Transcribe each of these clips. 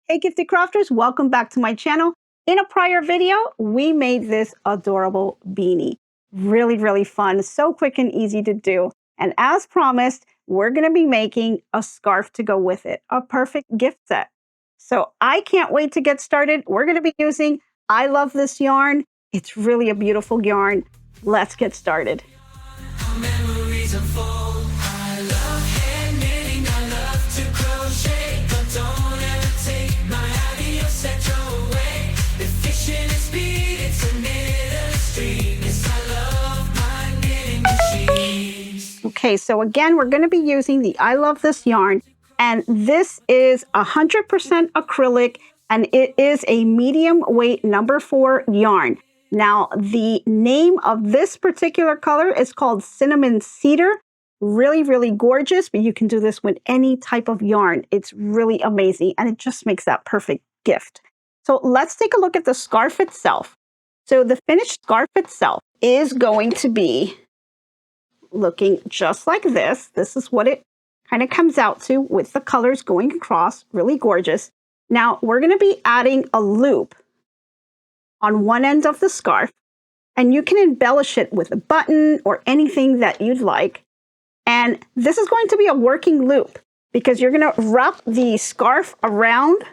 Hey Gifted Crafters, welcome back to my channel. In a prior video, we made this adorable beanie. Really fun, so quick and easy to do. And as promised, we're gonna be making a scarf to go with it, a perfect gift set. So I can't wait to get started. We're gonna be using I Love This yarn. It's really a beautiful yarn. Let's get started. Memories unfold. I love hand knitting, I love to crochet, but don't ever take my Addi or Sentro away. Efficient and speed, it's a knitter's dream. Yes, I love my knitting machines. Okay, so again, we're going to be using the I Love This yarn, and this is 100% acrylic, and it is a medium weight number 4 yarn. Now, the name of this particular color is called Cinnamon Cedar. Really gorgeous, but you can do this with any type of yarn. It's really amazing, and it just makes that perfect gift. So let's take a look at the scarf itself. So the finished scarf itself is going to be looking just like this. This is what it kind of comes out to with the colors going across. Really gorgeous. Now, we're going to be adding a loop on one end of the scarf, and you can embellish it with a button or anything that you'd like. And this is going to be a working loop because you're going to wrap the scarf around,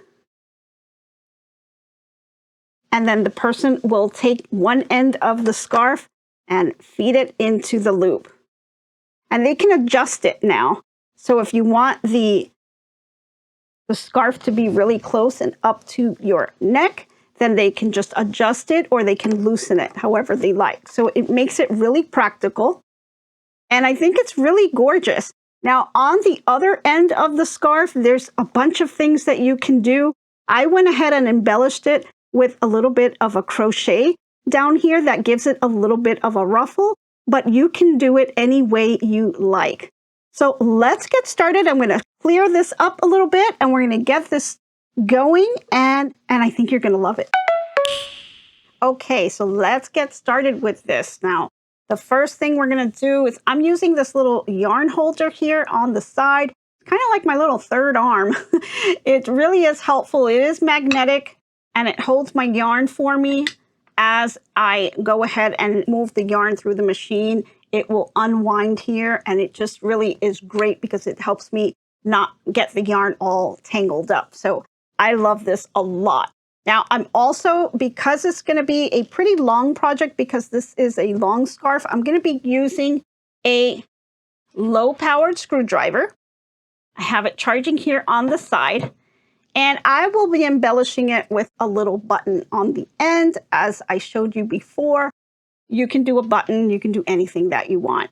and then the person will take one end of the scarf and feed it into the loop. And they can adjust it now. So if you want the scarf to be really close and up to your neck, then they can just adjust it, or they can loosen it however they like. So it makes it really practical. And I think it's really gorgeous. Now, on the other end of the scarf, there's a bunch of things that you can do. I went ahead and embellished it with a little bit of a crochet down here that gives it a little bit of a ruffle, but you can do it any way you like. So let's get started. I'm going to clear this up a little bit, and we're going to get this going, and I think you're going to love it. Okay, so let's get started with this. Now, the first thing we're going to do is I'm using this little yarn holder here on the side, kind of like my little third arm. It really is helpful. It is magnetic, and it holds my yarn for me as I go ahead and move the yarn through the machine. It will unwind here, and it just really is great because it helps me not get the yarn all tangled up. So I love this a lot. Now, I'm also, because it's going to be a pretty long project, because this is a long scarf, I'm going to be using a low-powered screwdriver. I have it charging here on the side, and I will be embellishing it with a little button on the end, as I showed you before. You can do a button, you can do anything that you want.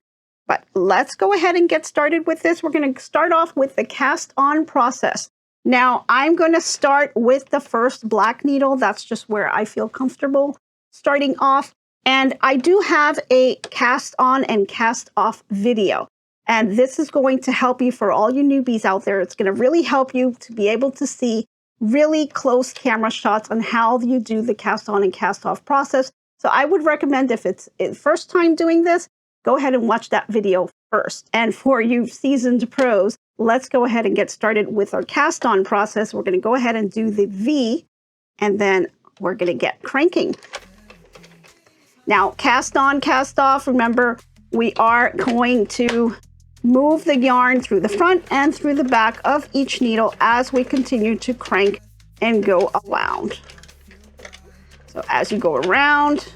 But let's go ahead and get started with this. We're going to start off with the cast on process. Now, I'm going to start with the first black needle. That's just where I feel comfortable starting off. And I do have a cast on and cast off video. And this is going to help you for all you newbies out there. It's going to really help you to be able to see really close camera shots on how you do the cast on and cast off process. So I would recommend, if it's the first time doing this, go ahead and watch that video first. And for you seasoned pros, let's go ahead and get started with our cast on process. We're going to go ahead and do the V, and then we're going to get cranking. Now, cast on, cast off, remember, we are going to move the yarn through the front and through the back of each needle as we continue to crank and go around. So as you go around,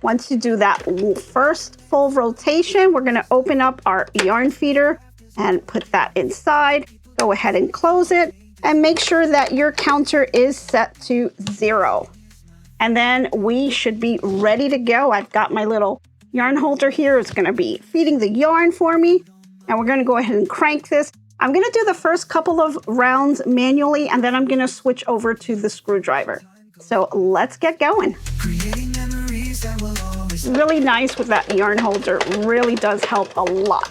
once you do that first full rotation, we're going to open up our yarn feeder and put that inside. Go ahead and close it, and make sure that your counter is set to 0. And then we should be ready to go. I've got my little yarn holder here. It's going to be feeding the yarn for me, and we're going to go ahead and crank this. I'm going to do the first couple of rounds manually, and then I'm going to switch over to the screwdriver. So let's get going. Really nice with that yarn holder. Really does help a lot.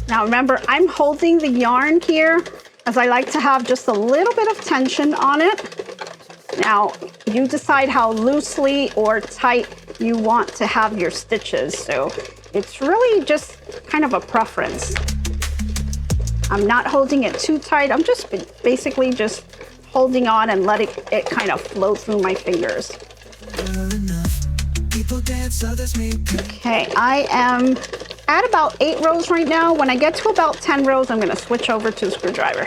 Now remember, I'm holding the yarn here as I like to have just a little bit of tension on it. Now, you decide how loosely or tight you want to have your stitches. So it's really just kind of a preference. I'm not holding it too tight. I'm just basically just holding on and letting it kind of flow through my fingers. Okay, I am at about 8 rows right now. When I get to about 10 rows, I'm gonna switch over to the screwdriver.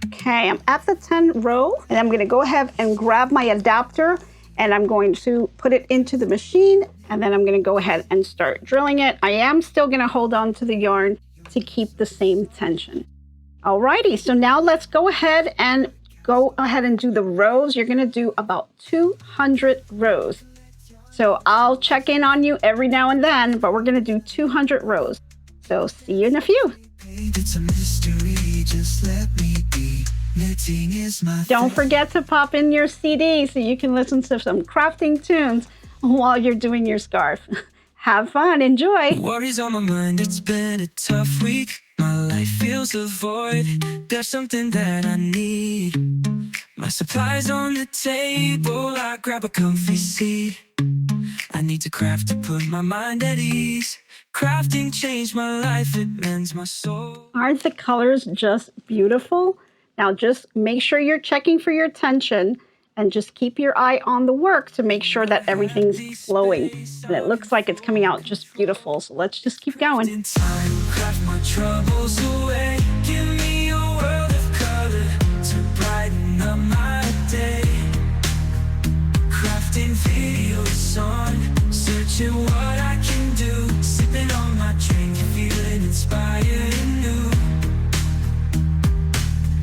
Okay, I'm at the 10 row, and I'm gonna go ahead and grab my adapter, and I'm going to put it into the machine, and then I'm gonna go ahead and start drilling it. I am still gonna hold on to the yarn to keep the same tension. Alrighty, so now let's go ahead and do the rows. You're gonna do about 200 rows. So I'll check in on you every now and then, but we're gonna do 200 rows. So see you in a few. It's a mystery, just let me be. Knitting is my Don't forget to pop in your CD so you can listen to some crafting tunes while you're doing your scarf. Have fun, enjoy. Worries on my mind, it's been a tough week. My life feels a void. There's something that I need. My supplies on the table, I grab a comfy seat. I need to craft to put my mind at ease. Crafting changed my life, it mends my soul. Aren't the colors just beautiful? Now just make sure you're checking for your tension and just keep your eye on the work to make sure that everything's flowing. And it looks like it's coming out just beautiful. So let's just keep going. In time, craft my troubles away. Give me a world of color to brighten up my day. Crafting videos on, searching what I can do. Sipping on my drink, feeling inspired and new.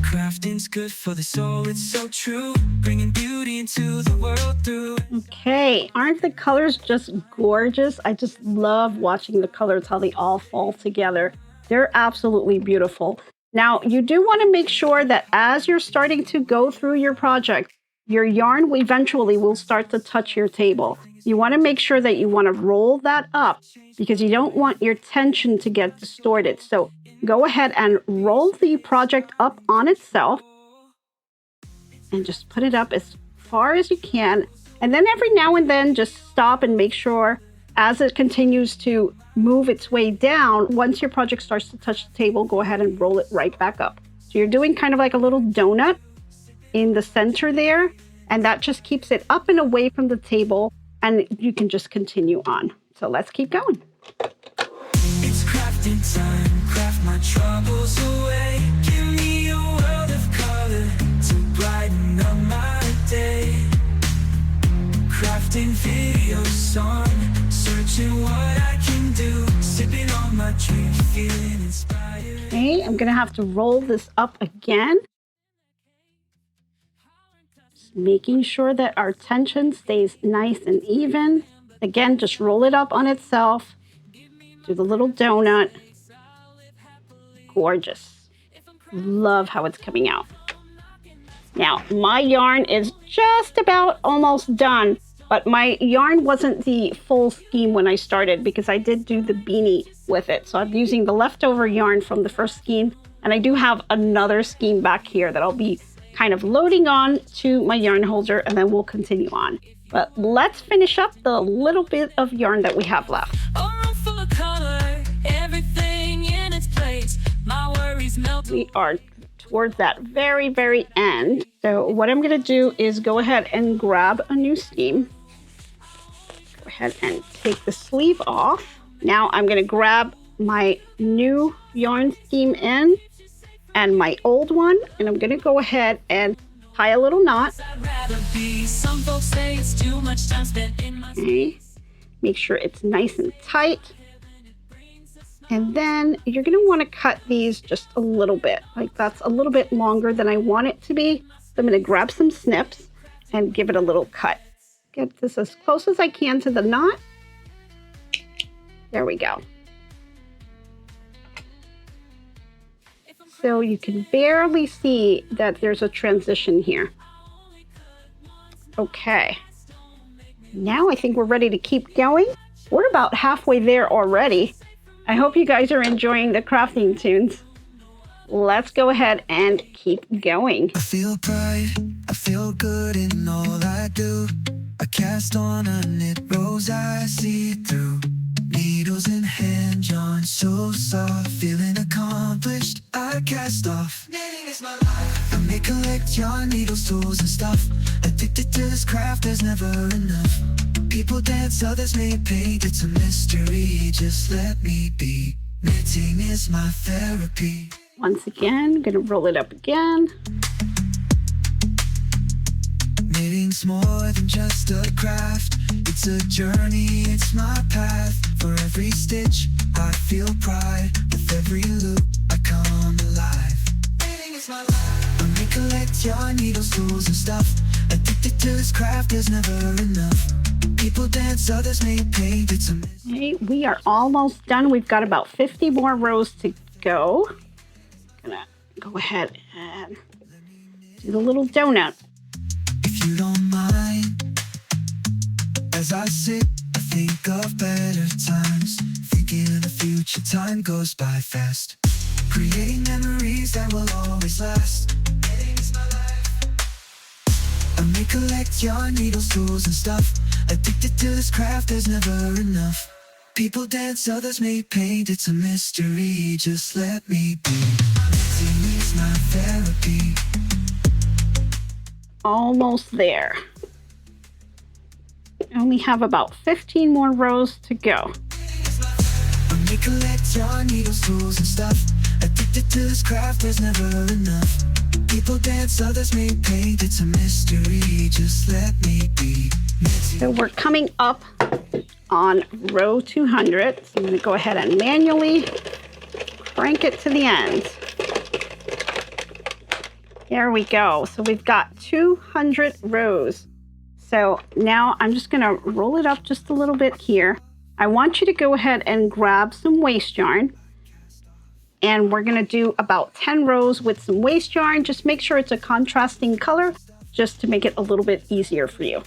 Crafting's good for the soul, it's so true. Bringing beauty into the world through. Okay, aren't the colors just gorgeous? I just love watching the colors, how they all fall together. They're absolutely beautiful. Now, you do want to make sure that as you're starting to go through your project, your yarn eventually will start to touch your table. You want to make sure that you want to roll that up because you don't want your tension to get distorted. So go ahead and roll the project up on itself and just put it up as far as you can. And then every now and then just stop and make sure as it continues to move its way down, once your project starts to touch the table, go ahead and roll it right back up. So you're doing kind of like a little donut in the center there, and that just keeps it up and away from the table, and you can just continue on. So let's keep going. It's crafting time, craft my troubles away. Give me a world of color to brighten up my day. Crafting videos on, searching what I can do. Sipping on my drink, feeling inspired. Okay, I'm gonna have to roll this up again. Just making sure that our tension stays nice and even. Again, just roll it up on itself. Do the little donut. Gorgeous. Love how it's coming out. Now, my yarn is just about almost done, but my yarn wasn't the full scheme when I started because I did do the beanie with it. So I'm using the leftover yarn from the first scheme, and I do have another scheme back here that I'll be kind of loading on to my yarn holder, and then we'll continue on. But let's finish up the little bit of yarn that we have left. A room full of color, everything in its place. My worries melt. We are towards that very, very end. So what I'm gonna do is go ahead and grab a new scheme. Go ahead and take the sleeve off. Now I'm gonna grab my new yarn scheme in and my old one, and I'm gonna go ahead and tie a little knot. I'd rather be. Some folks say it's too much time spent in my. Okay. Make sure it's nice and tight. And then you're going to want to cut these just a little bit. Like that's a little bit longer than I want it to be. So I'm going to grab some snips and give it a little cut. Get this as close as I can to the knot. There we go. So you can barely see that there's a transition here. Okay. Now I think we're ready to keep going. We're about halfway there already. I hope you guys are enjoying the crafting tunes. Let's go ahead and keep going. I feel pride, I feel good in all I do. I cast on a knit rose I see through. Needle needles in hand, yarn so soft, feeling accomplished. I cast off. Knitting is my life. I may collect yarn, needles, tools, and stuff. Addicted to this craft, there's never enough. People dance, others may paint. It's a mystery. Just let me be. Knitting is my therapy. Once again, gonna roll it up again. Knitting's more than just a craft. It's a journey, it's my path. For every stitch, I feel pride. With every loop, I come alive. Knitting is my life. I may collect yarn, needles, tools, and stuff. Addicted to this craft, there's never enough. People dance, others may paint. It's a Okay, we are almost done. We've got about 50 more rows to go. Gonna go ahead and do the little donut. If you don't mind, as I sit, I think of better times. Thinking of the future, time goes by fast. Creating memories that will always last. Knitting is my life. I may collect yarn, needles, tools, and stuff. Addicted to this craft, there's never enough. People dance, others may paint. It's a mystery, just let me be. Knitting is my therapy. Almost there. I only have about 15 more rows to go. I may collect yarn, needles, tools, and stuff. Addicted to this craft, there's never enough. People dance, others may paint. It's a mystery, just let me be. So we're coming up on row 200. So I'm going to go ahead and manually crank it to the end. There we go. So we've got 200 rows. So now I'm just going to roll it up just a little bit here. I want you to go ahead and grab some waste yarn. And we're going to do about 10 rows with some waste yarn. Just make sure it's a contrasting color just to make it a little bit easier for you.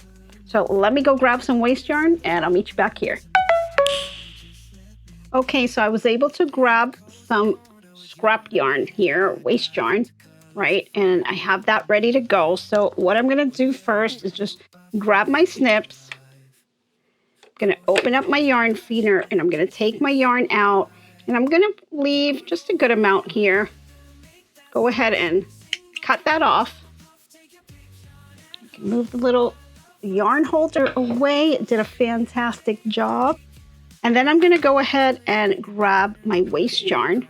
So let me go grab some waste yarn and I'll meet you back here. Okay, so I was able to grab some scrap yarn here, waste yarn, right? And I have that ready to go. So what I'm going to do first is just grab my snips. I'm going to open up my yarn feeder and I'm going to take my yarn out and I'm going to leave just a good amount here. Go ahead and cut that off. You can move the little yarn holder away. It did a fantastic job. And then I'm going to go ahead and grab my waste yarn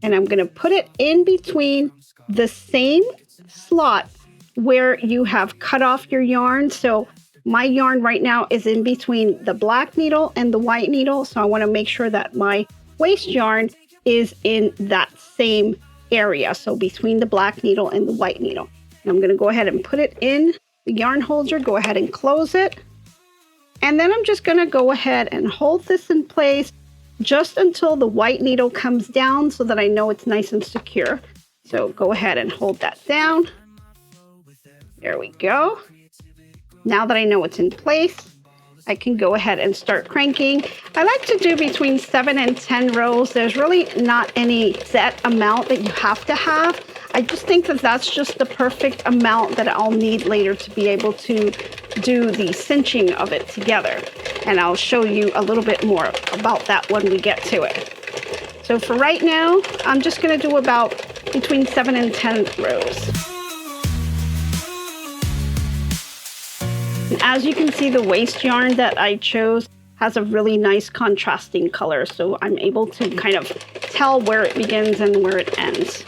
and I'm going to put it in between the same slot where you have cut off your yarn. So my yarn right now is in between the black needle and the white needle. So I want to make sure that my waste yarn is in that same area. So between the black needle and the white needle. And I'm going to go ahead and put it in the yarn holder. Go ahead and close it. And then I'm just going to go ahead and hold this in place just until the white needle comes down so that I know it's nice and secure. So go ahead and hold that down. There we go. Now that I know it's in place, I can go ahead and start cranking. I like to do between 7 and 10 rows. There's really not any set amount that you have to have. I just think that that's just the perfect amount that I'll need later to be able to do the cinching of it together. And I'll show you a little bit more about that when we get to it. So for right now, I'm just going to do about between 7 and 10 rows. And as you can see, the waste yarn that I chose has a really nice contrasting color. So I'm able to kind of tell where it begins and where it ends.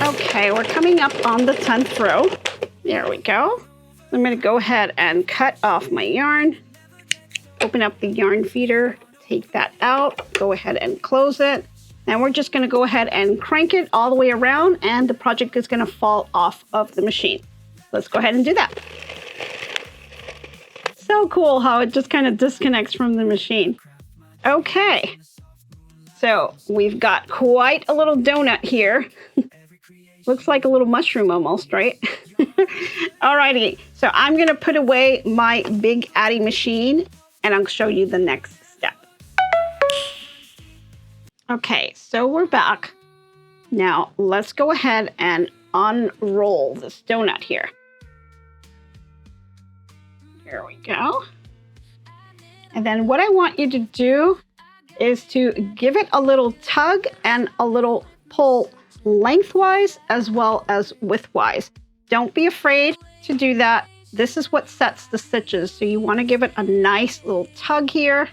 Okay, we're coming up on the 10th row. There we go. I'm going to go ahead and cut off my yarn. Open up the yarn feeder. Take that out. Go ahead and close it. And we're just going to go ahead and crank it all the way around and the project is going to fall off of the machine. Let's go ahead and do that. So cool how it just kind of disconnects from the machine. Okay, so we've got quite a little donut here. Looks like a little mushroom almost, right? Alrighty, so I'm gonna put away my big Addi machine and I'll show you the next step. Okay, so we're back. Now let's go ahead and unroll this donut here. There we go. And then what I want you to do is to give it a little tug and a little pull lengthwise as well as widthwise. Don't be afraid to do that. This is what sets the stitches. So you want to give it a nice little tug here.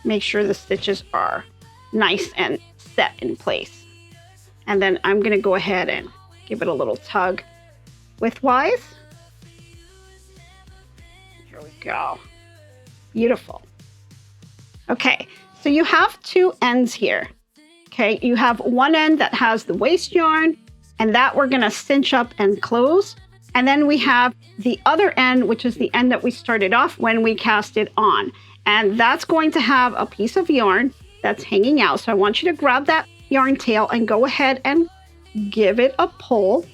Make sure the stitches are nice and set in place. And then I'm going to go ahead and give it a little tug widthwise. Here we go. Beautiful. Okay, so you have two ends here. Okay, you have one end that has the waste yarn, and that we're going to cinch up and close. And then we have the other end, which is the end that we started off when we cast it on. And that's going to have a piece of yarn that's hanging out. So I want you to grab that yarn tail and go ahead and give it a pull.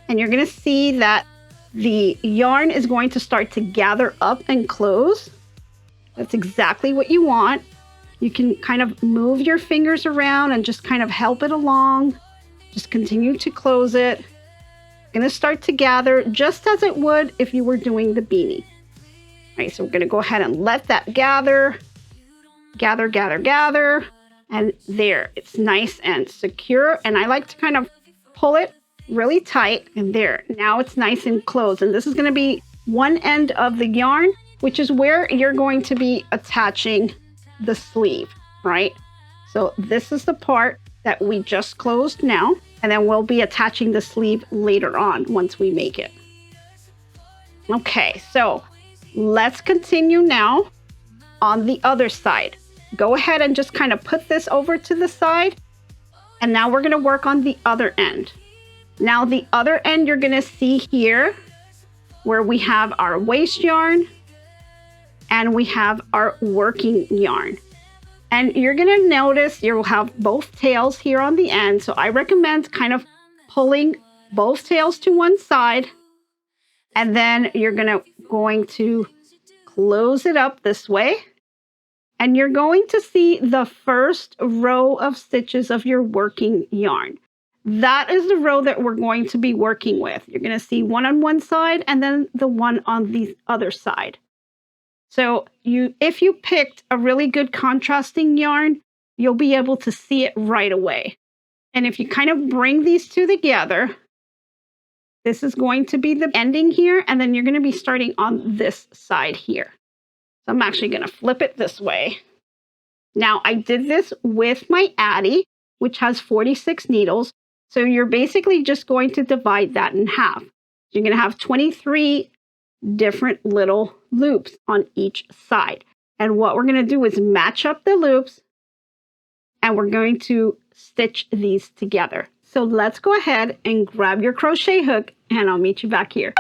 And you're going to see that the yarn is going to start to gather up and close. That's exactly what you want. You can kind of move your fingers around and just kind of help it along. Just continue to close it. It's going to start to gather just as it would if you were doing the beanie. All right, so we're going to go ahead and let that gather. Gather, gather, gather. And there, it's nice and secure. And I like to kind of pull it really tight. And there, now it's nice and closed. And this is going to be one end of the yarn, which is where you're going to be attaching the sleeve, right? So this is the part that we just closed now, and then we'll be attaching the sleeve later on once we make it. Okay, so let's continue now on the other side. Go ahead and just kind of put this over to the side, and now we're going to work on the other end. Now the other end you're going to see here where we have our waste yarn and we have our working yarn. And you're going to notice you'll have both tails here on the end. So I recommend kind of pulling both tails to one side. And then you're going to close it up this way. And you're going to see the first row of stitches of your working yarn. That is the row that we're going to be working with. You're going to see one on one side and then the one on the other side. So if you picked a really good contrasting yarn, you'll be able to see it right away. And if you kind of bring these two together, this is going to be the ending here, and then you're going to be starting on this side here. So I'm actually going to flip it this way. Now I did this with my Addi, which has 46 needles. So you're basically just going to divide that in half. You're going to have 23 different little loops on each side. And what we're going to do is match up the loops, and we're going to stitch these together. So let's go ahead and grab your crochet hook, and I'll meet you back here.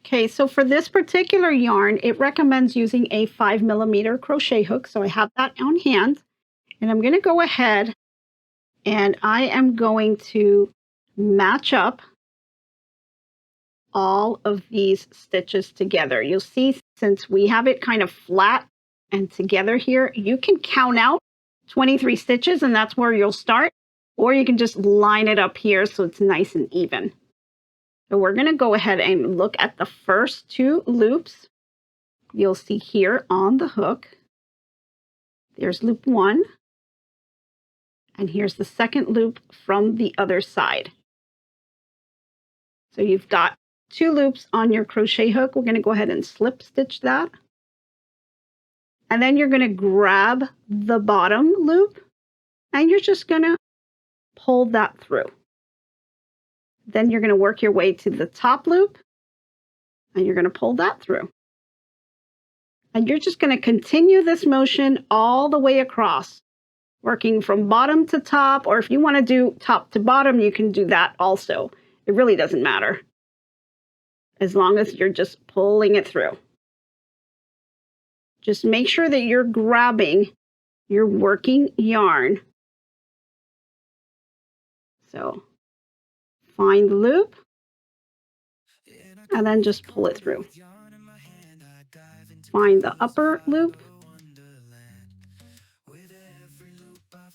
Okay, so for this particular yarn, it recommends using a 5mm crochet hook. So I have that on hand, and I'm going to go ahead and I am going to match up all of these stitches together. You'll see, since we have it kind of flat and together here, you can count out 23 stitches and that's where you'll start, or you can just line it up here so it's nice and even. So we're going to go ahead and look at the first two loops. You'll see here on the hook, there's loop 1, and here's the second loop from the other side. So you've got 2 loops on your crochet hook. We're going to go ahead and slip stitch that. And then you're going to grab the bottom loop and you're just going to pull that through. Then you're going to work your way to the top loop and you're going to pull that through. And you're just going to continue this motion all the way across, working from bottom to top, or if you want to do top to bottom, you can do that also. It really doesn't matter, as long as you're just pulling it through. Just make sure that you're grabbing your working yarn. So find the loop and then just pull it through. Find the upper loop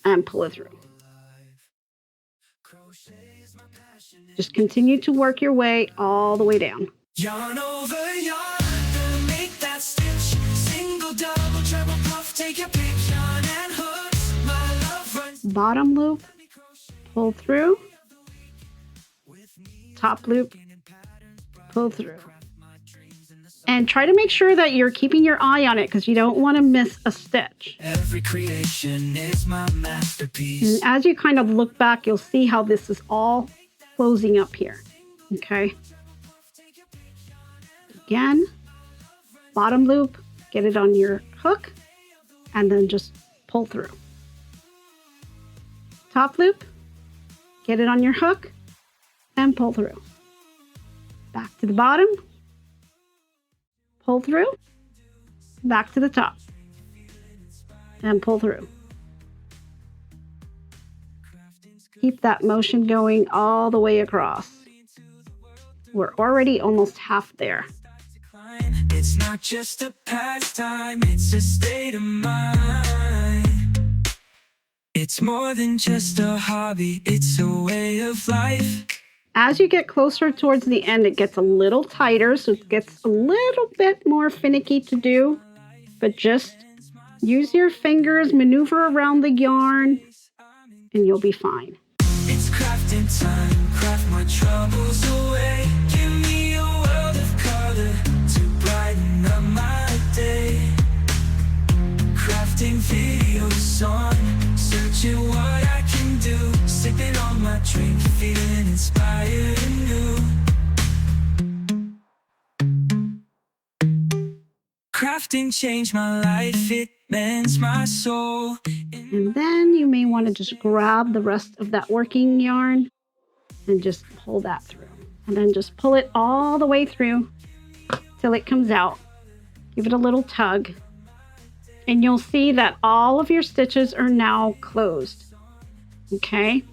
and pull it through. Just continue to work your way all the way down. Yarn over yarn, gonna make that Take your pick, yarn and hooks. My love runs Bottom loop, pull through, top loop, pull through. And try to make sure that you're keeping your eye on it because you don't want to miss a stitch. Every creation is my masterpiece. And as you kind of look back, you'll see how this is all closing up here. Okay. Again, bottom loop, get it on your hook, and then just pull through. Top loop, get it on your hook, and pull through. Back to the bottom, pull through, back to the top, and pull through. Keep that motion going all the way across. We're already almost half there. It's not just a pastime, it's a state of mind. It's more than just a hobby, it's a way of life. As you get closer towards the end, it gets a little tighter, so it gets a little bit more finicky to do. But just use your fingers, maneuver around the yarn, and you'll be fine. It's crafting time, craft my troubles away. Give me a world of color to brighten up my day. Crafting videos on, searching what I can do. Sipping on my drink, feeling inspired and new. Crafting changed my life, it mends my soul. And then you may want to just grab the rest of that working yarn and just pull that through. And then just pull it all the way through till it comes out. Give it a little tug. And you'll see that all of your stitches are now closed. Okay?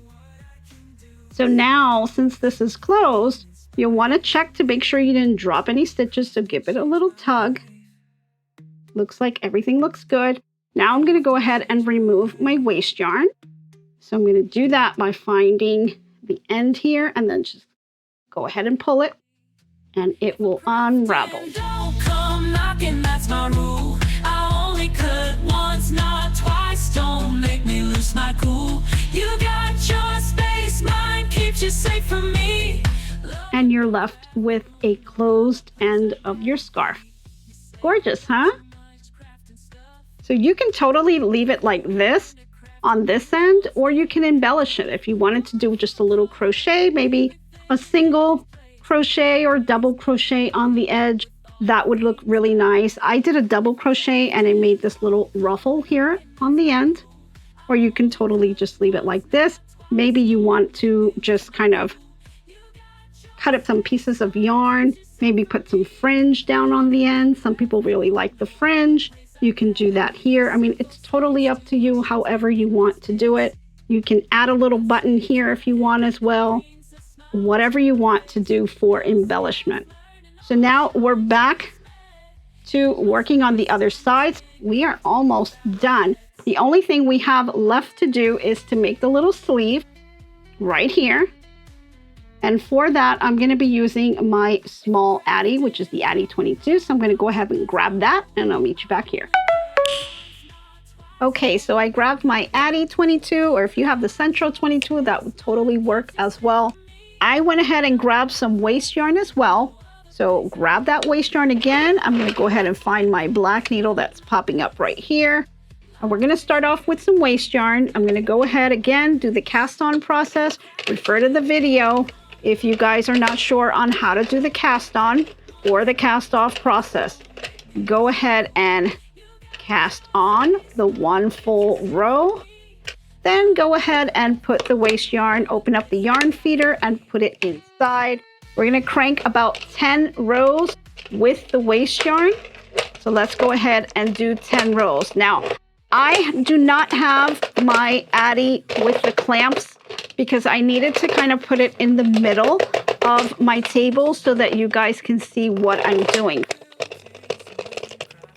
So now, since this is closed, you'll want to check to make sure you didn't drop any stitches, so give it a little tug. Looks like everything looks good. Now I'm going to go ahead and remove my waste yarn. So I'm going to do that by finding the end here and then just go ahead and pull it and it will unravel. Don't come knocking, that's my rule. I only cut once, not twice. Don't make me lose my cool. You got your space, mine keeps you safe from me. And you're left with a closed end of your scarf. Gorgeous, huh? So you can totally leave it like this on this end, or you can embellish it. If you wanted to do just a little crochet, maybe a single crochet or double crochet on the edge, that would look really nice. I did a double crochet and it made this little ruffle here on the end, or you can totally just leave it like this. Maybe you want to just kind of cut up some pieces of yarn, maybe put some fringe down on the end. Some people really like the fringe. You can do that here. I mean, it's totally up to you, however you want to do it. You can add a little button here if you want as well. Whatever you want to do for embellishment. So now we're back to working on the other sides. We are almost done. The only thing we have left to do is to make the little sleeve right here. And for that, I'm going to be using my small Addi, which is the Addi 22. So I'm going to go ahead and grab that and I'll meet you back here. Okay, so I grabbed my Addi 22, or if you have the Sentro 22, that would totally work as well. I went ahead and grabbed some waste yarn as well. So grab that waste yarn again. I'm going to go ahead and find my black needle that's popping up right here. And we're going to start off with some waste yarn. I'm going to go ahead again, do the cast on process, refer to the video if you guys are not sure on how to do the cast on or the cast off process. Go ahead and cast on the one full row. Then go ahead and put the waste yarn, open up the yarn feeder and put it inside. We're going to crank about 10 rows with the waste yarn. So let's go ahead and do 10 rows. Now, I do not have my Addi with the clamps because I needed to kind of put it in the middle of my table so that you guys can see what I'm doing.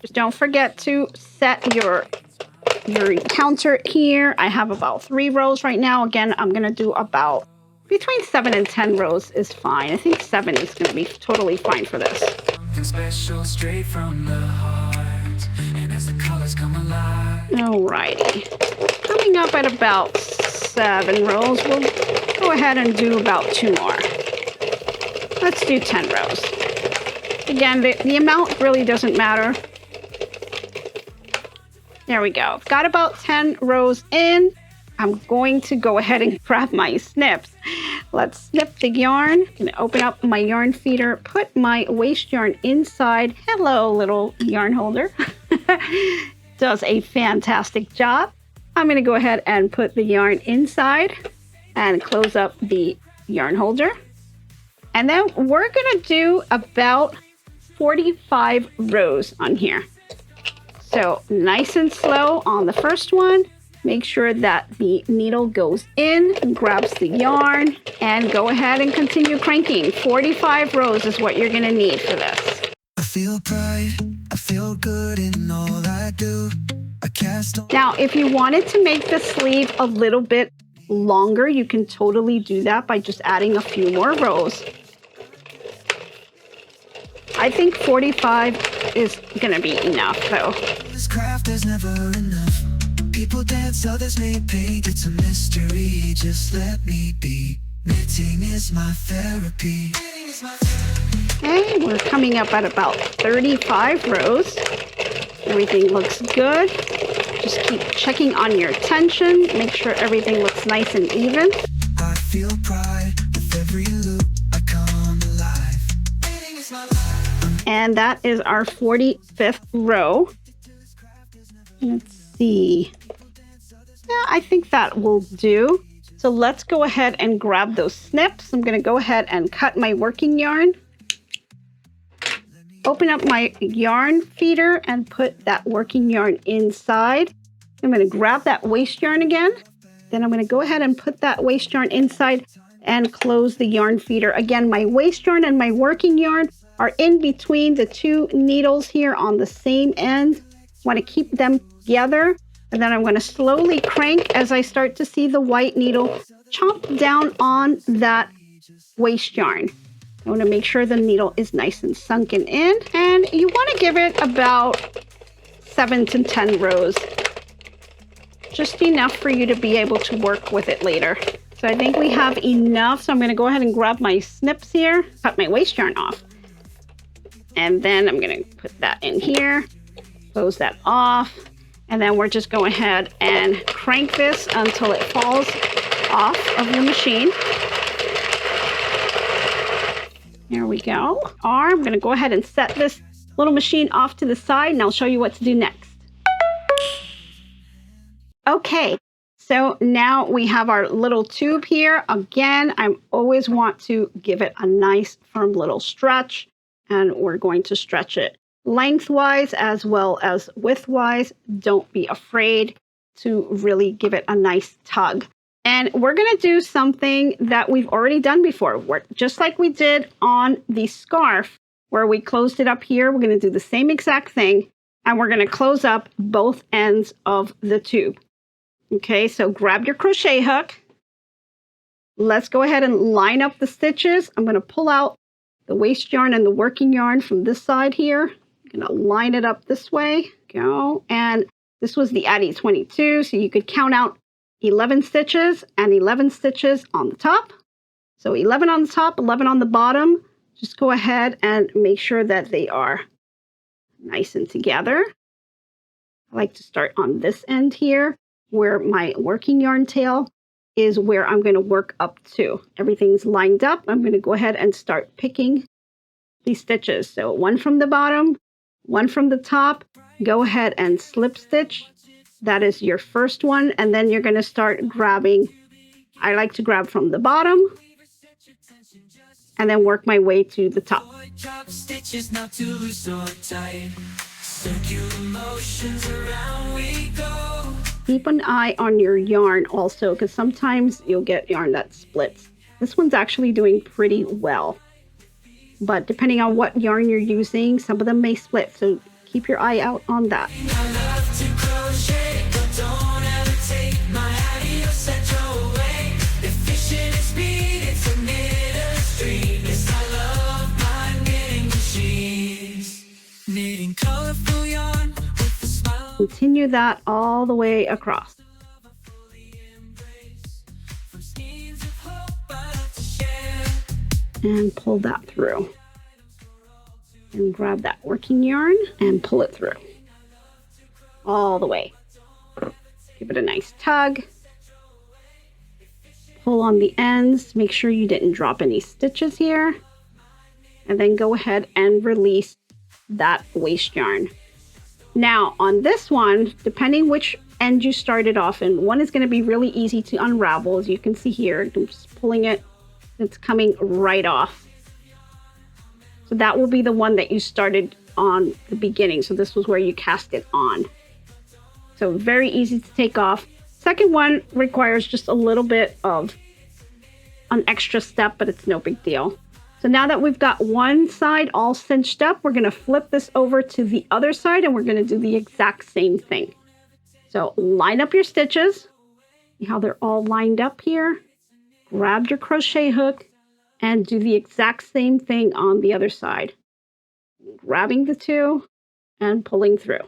Just don't forget to set your counter here. I have about 3 rows right now. Again, I'm going to do about between 7 and 10 rows is fine. I think 7 is going to be totally fine for this. Something special straight from the heart, and as the colors come alive, Alrighty. Coming up at about 7 rows, we'll go ahead and do about 2 more. Let's do 10 rows. Again, the amount really doesn't matter. There we go. Got about 10 rows in. I'm going to go ahead and grab my snips. Let's snip the yarn. I'm going to open up my yarn feeder, put my waste yarn inside. Hello, little yarn holder. Does a fantastic job. I'm going to go ahead and put the yarn inside and close up the yarn holder. And then we're going to do about 45 rows on here. So nice and slow on the first one. Make sure that the needle goes in and grabs the yarn, and go ahead and continue cranking. 45 rows is what you're going to need for this. I feel pride, I feel good in all I do. I cast on. Now, if you wanted to make the sleeve a little bit longer, you can totally do that by just adding a few more rows. I think 45 is going to be enough, though. This craft is never enough. People dance, others may paint. It's a mystery, just let me be. Knitting is my therapy. Okay, we're coming up at about 35 rows. Everything looks good. Just keep checking on your tension. Make sure everything looks nice and even. I feel pride with every loop. I come alive. Knitting is my life. And that is our 45th row. Let's see. Yeah, I think that will do. So let's go ahead and grab those snips. I'm going to go ahead and cut my working yarn. Open up my yarn feeder and put that working yarn inside. I'm going to grab that waste yarn again. Then I'm going to go ahead and put that waste yarn inside and close the yarn feeder. Again, my waste yarn and my working yarn are in between the 2 needles here on the same end. Want to keep them together. And then I'm going to slowly crank as I start to see the white needle chomp down on that waste yarn. I want to make sure the needle is nice and sunken in. And you want to give it about 7 to 10 rows. Just enough for you to be able to work with it later. So I think we have enough. So I'm going to go ahead and grab my snips here, cut my waste yarn off. And then I'm going to put that in here, close that off. And then we're just going ahead and crank this until it falls off of the machine. There we go. I'm going to go ahead and set this little machine off to the side, and I'll show you what to do next. Okay, so now we have our little tube here. Again, I always want to give it a nice firm little stretch, and we're going to stretch it lengthwise as well as widthwise. Don't be afraid to really give it a nice tug. And we're going to do something that we've already done before. Just like we did on the scarf where we closed it up here, we're going to do the same exact thing, and we're going to close up both ends of the tube. Okay, so grab your crochet hook. Let's go ahead and line up the stitches. I'm going to pull out the waste yarn and the working yarn from this side here. I'm going to line it up this way. Go. And this was the Addi 22, so you could count out 11 stitches and 11 stitches on the top. So 11 on the top, 11 on the bottom. Just go ahead and make sure that they are nice and together. I like to start on this end here where my working yarn tail is where I'm going to work up to. Everything's lined up. I'm going to go ahead and start picking these stitches. So one from the bottom, one from the top. Go ahead and slip stitch. That is your first one. And then you're going to start grabbing. I like to grab from the bottom and then work my way to the top. Stitches not too loose or tight. Circular motions around we go. Keep an eye on your yarn also, because sometimes you'll get yarn that splits. This one's actually doing pretty well. But depending on what yarn you're using, some of them may split. So keep your eye out on that. I love to crochet, but don't ever take my Addi or Sentro away. Efficient and speed, it's a knitter's dream. Yes, I love my knitting machines. Knitting colorful yarn with a smile. continue that all the way across. And pull that through. And grab that working yarn and pull it through. All the way. Give it a nice tug. Pull on the ends. Make sure you didn't drop any stitches here. And then go ahead and release that waste yarn. Now on this one, depending which end you started off in, one is going to be really easy to unravel. As you can see here, I'm just pulling it. It's coming right off. So that will be the one that you started on the beginning. So this was where you cast it on. So very easy to take off. Second one requires just a little bit of an extra step, but it's no big deal. So now that we've got one side all cinched up, we're going to flip this over to the other side and we're going to do the exact same thing. So line up your stitches. See how they're all lined up here? Grab your crochet hook and do the exact same thing on the other side. Grabbing the two and pulling through.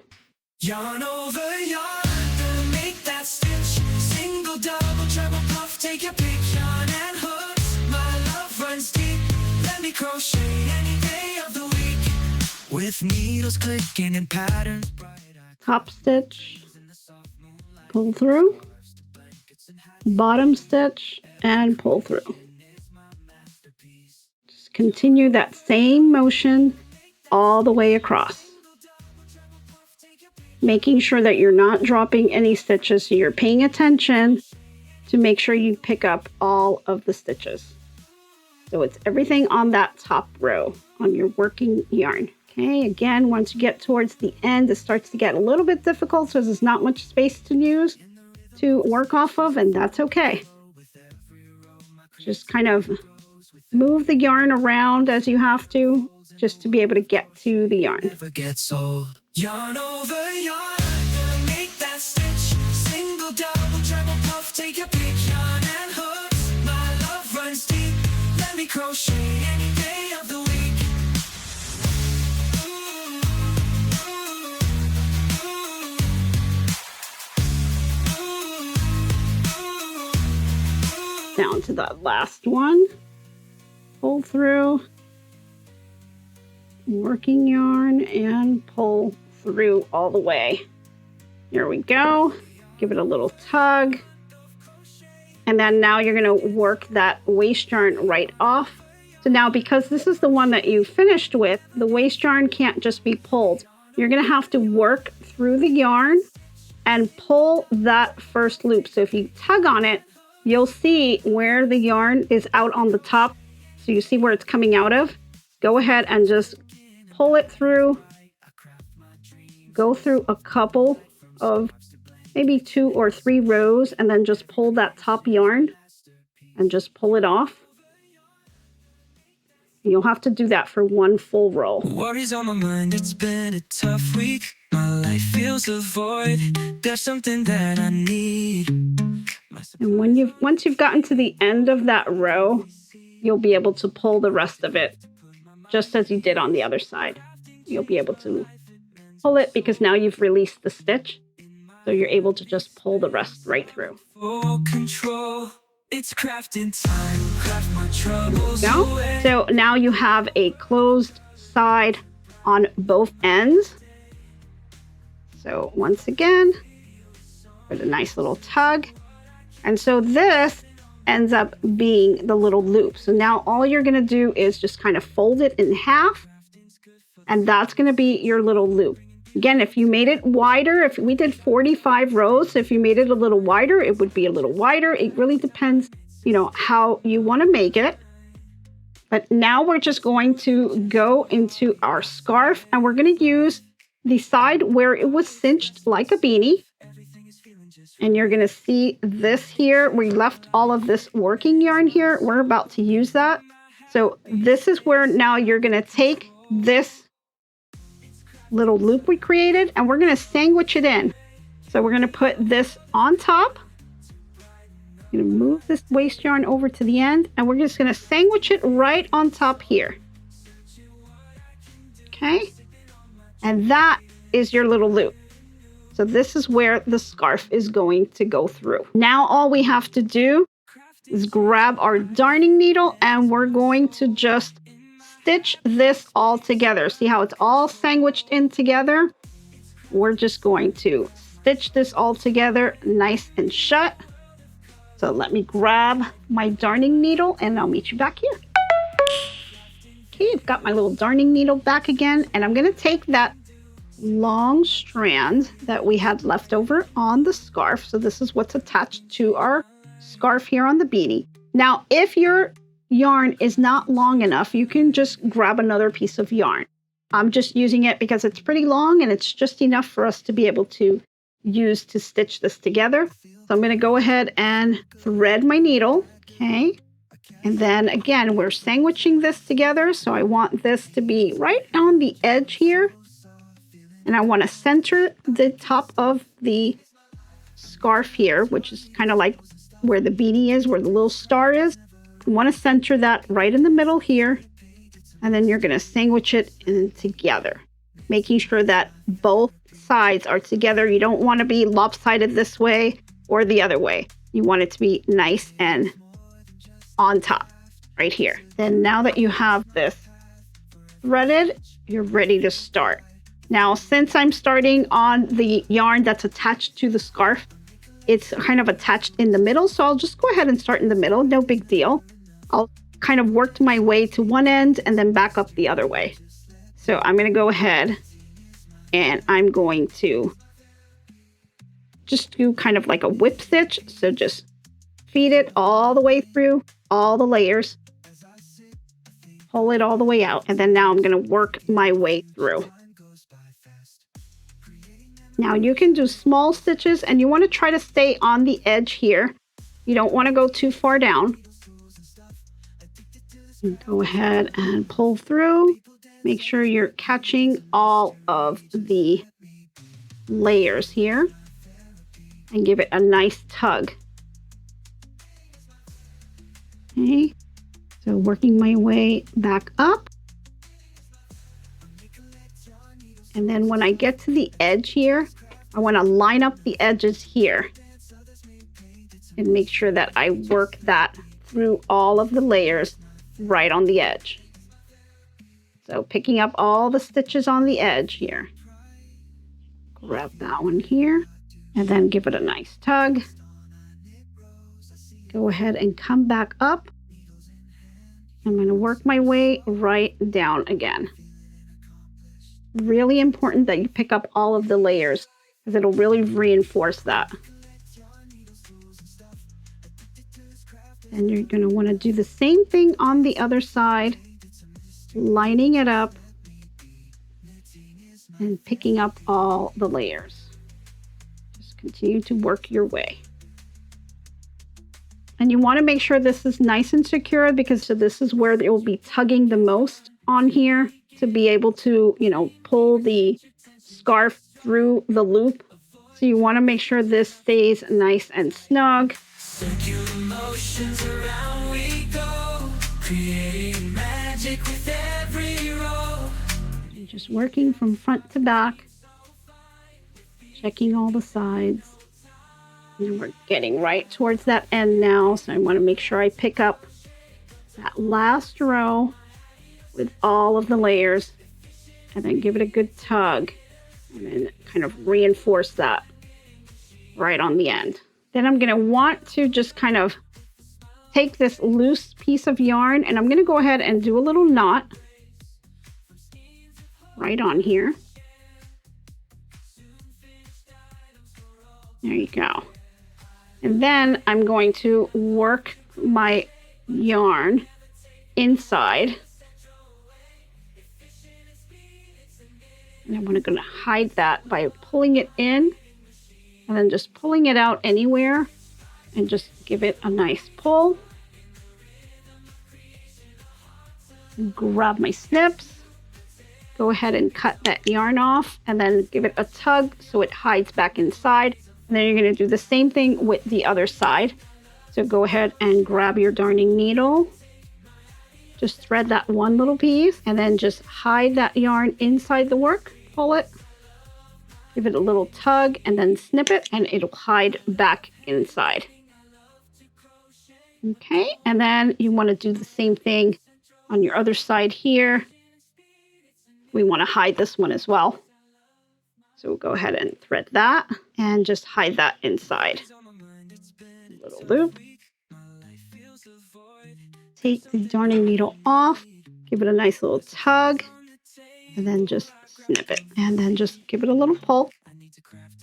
Yarn over yarn, gonna make that stitch. Single, double, treble, puff, take your pick. Yarn and hooks, my love runs deep. Let me crochet any day of the week. With needles clicking and patterns bright. Top stitch, pull through. Bottom stitch and pull through. Just continue that same motion all the way across. Making sure that you're not dropping any stitches, so you're paying attention to make sure you pick up all of the stitches. So it's everything on that top row on your working yarn. Okay, again, once you get towards the end, it starts to get a little bit difficult, so there's not much space to use to work off of, and that's okay. Just kind of move the yarn around as you have to, just to be able to get to the yarn. Never gets old. Yarn over yarn, gonna make that stitch. Single, double, treble, puff, take your pick. Yarn and hooks, my love runs deep. Let me crochet any day of the week. Down to that last one, pull through, working yarn and pull through all the way. Here we go. Give it a little tug. And then now you're going to work that waste yarn right off. So now, because this is the one that you finished with, the waste yarn can't just be pulled. You're going to have to work through the yarn and pull that first loop. So if you tug on it, you'll see where the yarn is out on the top. So you see where it's coming out of. Go ahead and just pull it through. Go through a couple of maybe 2 or 3 rows and then just pull that top yarn and just pull it off. You'll have to do that for one full row. Worries on my mind, it's been a tough week. My life feels a void. There's something that I need. And once you've gotten to the end of that row, you'll be able to pull the rest of it just as you did on the other side. You'll be able to pull it because now you've released the stitch. So you're able to just pull the rest right through. Full control. It's crafting time. Craft my troubles away. So now you have a closed side on both ends. So once again, with a nice little tug. And so this ends up being the little loop. So now all you're going to do is just kind of fold it in half. And that's going to be your little loop. Again, if you made it wider, if we did 45 rows, if you made it a little wider, it would be a little wider. It really depends, how you want to make it. But now we're just going to go into our scarf and we're going to use the side where it was cinched like a beanie. And you're going to see this here. We left all of this working yarn here. We're about to use that. So this is where now you're going to take this little loop we created and we're going to sandwich it in. So we're going to put this on top. I'm going to move this waste yarn over to the end and we're just going to sandwich it right on top here. Okay. And that is your little loop. So this is where the scarf is going to go through. Now all we have to do is grab our darning needle and we're going to just stitch this all together. See how it's all sandwiched in together? We're just going to stitch this all together nice and shut. So let me grab my darning needle and I'll meet you back here. Okay, I've got my little darning needle back again, and I'm going to take that long strand that we had left over on the scarf. So this is what's attached to our scarf here on the beanie. Now, if your yarn is not long enough, you can just grab another piece of yarn. I'm just using it because it's pretty long and it's just enough for us to be able to use to stitch this together. So I'm going to go ahead and thread my needle. Okay. And then again, we're sandwiching this together. So I want this to be right on the edge here. And I want to center the top of the scarf here, which is kind of like where the beanie is, where the little star is. You want to center that right in the middle here. And then you're going to sandwich it in together, making sure that both sides are together. You don't want to be lopsided this way or the other way. You want it to be nice and on top right here. Then now that you have this threaded, you're ready to start. Now, since I'm starting on the yarn that's attached to the scarf, it's kind of attached in the middle. So I'll just go ahead and start in the middle. No big deal. I'll kind of work my way to one end and then back up the other way. So I'm going to go ahead and I'm going to just do kind of like a whip stitch. So just feed it all the way through all the layers, pull it all the way out. And then now I'm going to work my way through. Now you can do small stitches and you want to try to stay on the edge here. You don't want to go too far down. And go ahead and pull through. Make sure you're catching all of the layers here and give it a nice tug. Okay, so working my way back up. And then when I get to the edge here, I want to line up the edges here and make sure that I work that through all of the layers right on the edge. So picking up all the stitches on the edge here. Grab that one here and then give it a nice tug. Go ahead and come back up. I'm going to work my way right down again. Really important that you pick up all of the layers because it'll really reinforce that. And you're going to want to do the same thing on the other side, lining it up and picking up all the layers. Just continue to work your way. And you want to make sure this is nice and secure because this is where it will be tugging the most on here to be able to, pull the scarf through the loop. So you want to make sure this stays nice and snug. Circular motions around we go, creating magic with every roll. And just working from front to back, checking all the sides. And we're getting right towards that end now. So I want to make sure I pick up that last row with all of the layers and then give it a good tug and then kind of reinforce that right on the end. Then I'm going to want to just kind of take this loose piece of yarn and I'm going to go ahead and do a little knot right on here. There you go. And then I'm going to work my yarn inside. And I'm going to hide that by pulling it in and then just pulling it out anywhere and just give it a nice pull. Grab my snips. Go ahead and cut that yarn off and then give it a tug so it hides back inside. And then you're going to do the same thing with the other side. So go ahead and grab your darning needle. Just thread that one little piece and then just hide that yarn inside the work. Pull it. Give it a little tug and then snip it and it'll hide back inside. Okay, and then you want to do the same thing on your other side here. We want to hide this one as well. So we'll go ahead and thread that and just hide that inside. Little loop. Take the darning needle off, give it a nice little tug, and then just snip it. And then just give it a little pull.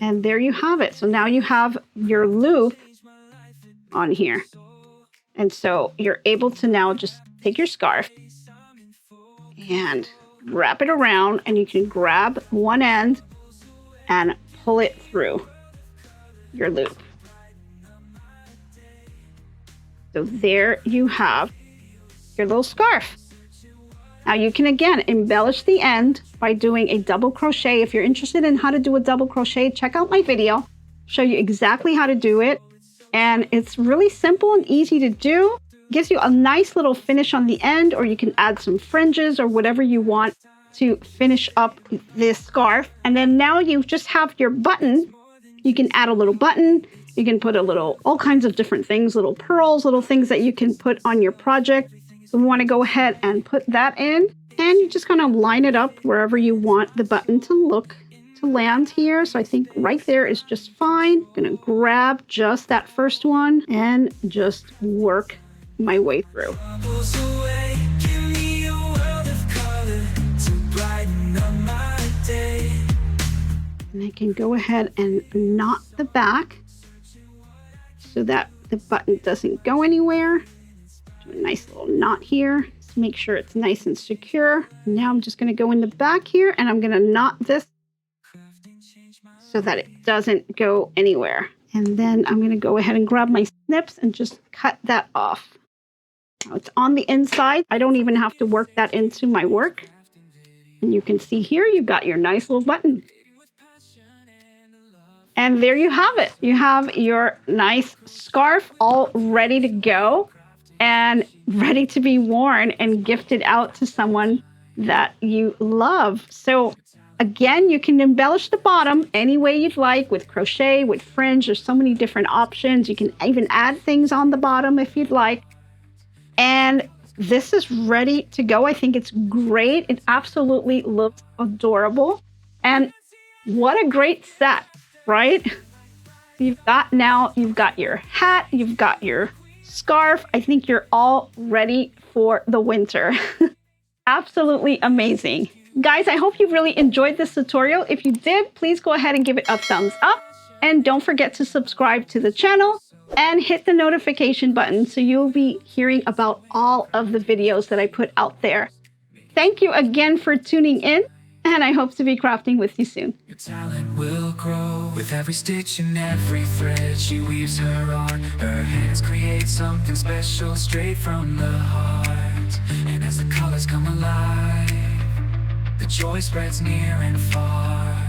And there you have it. So now you have your loop on here. And so you're able to now just take your scarf and wrap it around, and you can grab one end and pull it through your loop. So there you have your little scarf. Now you can again embellish the end by doing a double crochet. If you're interested in how to do a double crochet, check out my video. Show you exactly how to do it. And it's really simple and easy to do. Gives you a nice little finish on the end, or you can add some fringes or whatever you want to finish up this scarf. And then now you just have your button. You can add a little button. You can put all kinds of different things, little pearls, little things that you can put on your project. So we want to go ahead and put that in, and you just kind of line it up wherever you want the button to land here. So I think right there is just fine. I'm going to grab just that first one and just work my way through. And I can go ahead and knot the back so that the button doesn't go anywhere. Do a nice little knot here. Just make sure it's nice and secure. Now I'm just going to go in the back here and I'm going to knot this so that it doesn't go anywhere. And then I'm going to go ahead and grab my snips and just cut that off. Now it's on the inside. I don't even have to work that into my work. And you can see here, you've got your nice little button. And there you have it. You have your nice scarf all ready to go and ready to be worn and gifted out to someone that you love. So again, you can embellish the bottom any way you'd like, with crochet, with fringe. There's so many different options. You can even add things on the bottom if you'd like. And this is ready to go. I think it's great. It absolutely looks adorable. And what a great set, right? You've got your hat, you've got your scarf. I think you're all ready for the winter. Absolutely amazing. Guys, I hope you really enjoyed this tutorial. If you did, please go ahead and give it a thumbs up. And don't forget to subscribe to the channel and hit the notification button so you'll be hearing about all of the videos that I put out there. Thank you again for tuning in, and I hope to be crafting with you soon. Your talent will grow with every stitch and every thread she weaves her art. Her hands create something special straight from the heart. And as the colors come alive, the joy spreads near and far.